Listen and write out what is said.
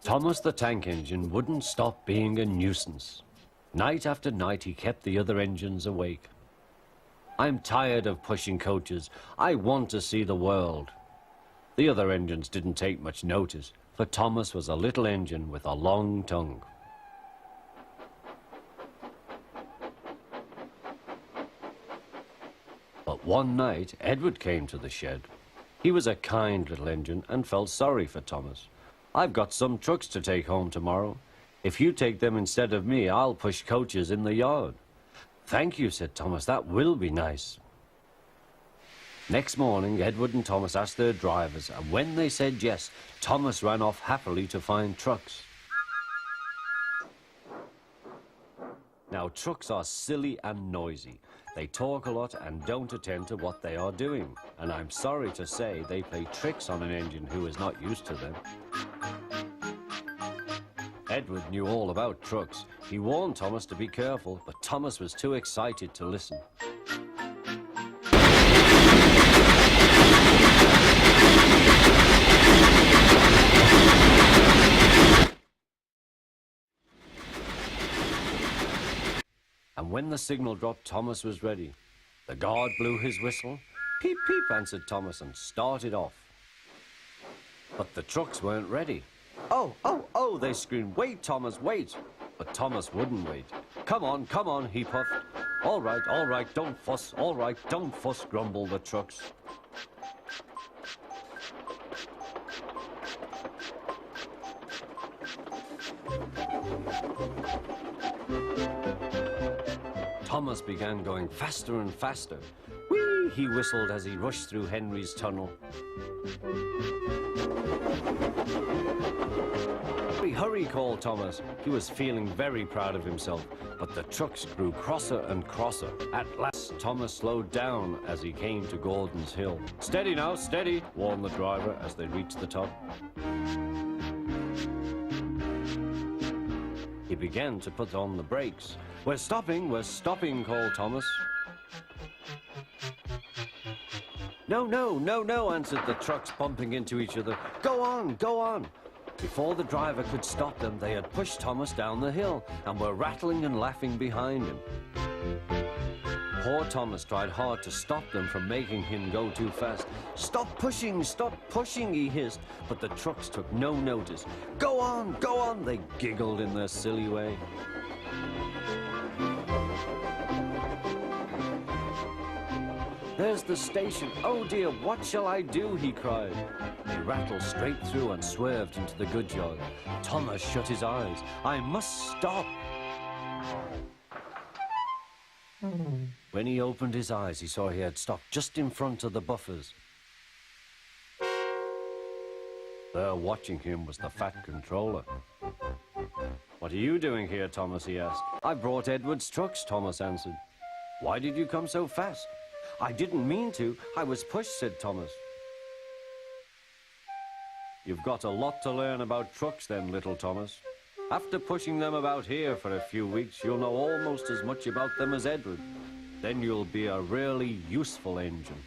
Thomas the tank engine wouldn't stop being a nuisance. Night after night he kept the other engines awake. I'm tired of pushing coaches. I want to see the world. The other engines didn't take much notice, for Thomas was a little engine with a long tongue. But one night, Edward came to the shed. He was a kind little engine and felt sorry for Thomas. "I've got some trucks to take home tomorrow. If you take them instead of me, I'll push coaches in the yard." "Thank you," said Thomas. "That will be nice." Next morning, Edward and Thomas asked their drivers, and when they said yes, Thomas ran off happily to find trucks. Now, trucks are silly and noisy. They talk a lot and don't attend to what they are doing. And I'm sorry to say they play tricks on an engine who is not used to them. Edward knew all about trucks. He warned Thomas to be careful, but Thomas was too excited to listen. And when the signal dropped, Thomas was ready. The guard blew his whistle. "Peep, peep," answered Thomas and started off. But the trucks weren't ready. "Oh, oh, oh," they screamed. "Wait, Thomas, wait." But Thomas wouldn't wait. Come on," he puffed. All right, don't fuss. All right, don't fuss," grumbled the trucks. Thomas began going faster and faster. "Whee!" he whistled as he rushed through Henry's tunnel. "Hurry, hurry," called Thomas. He was feeling very proud of himself, but the trucks grew crosser and crosser. At last, Thomas slowed down as he came to Gordon's Hill. "Steady now, steady," warned the driver as they reached the top. He began to put on the brakes. We're stopping," called Thomas. No," answered the trucks, bumping into each other. Go on." Before the driver could stop them, they had pushed Thomas down the hill and were rattling and laughing behind him. Poor Thomas tried hard to stop them from making him go too fast. Stop pushing, he hissed, but the trucks took no notice. Go on," they giggled in their silly way. "There's the station. Oh dear, what shall I do?" he cried. They rattled straight through and swerved into the goods yard. Thomas shut his eyes. "I must stop." When he opened his eyes, he saw he had stopped just in front of the buffers. There watching him was the fat controller. "What are you doing here, Thomas?" he asked. "I brought Edward's trucks," Thomas answered. "Why did you come so fast?" "I didn't mean to. I was pushed," said Thomas. "You've got a lot to learn about trucks then, little Thomas. After pushing them about here for a few weeks, you'll know almost as much about them as Edward. Then you'll be a really useful engine."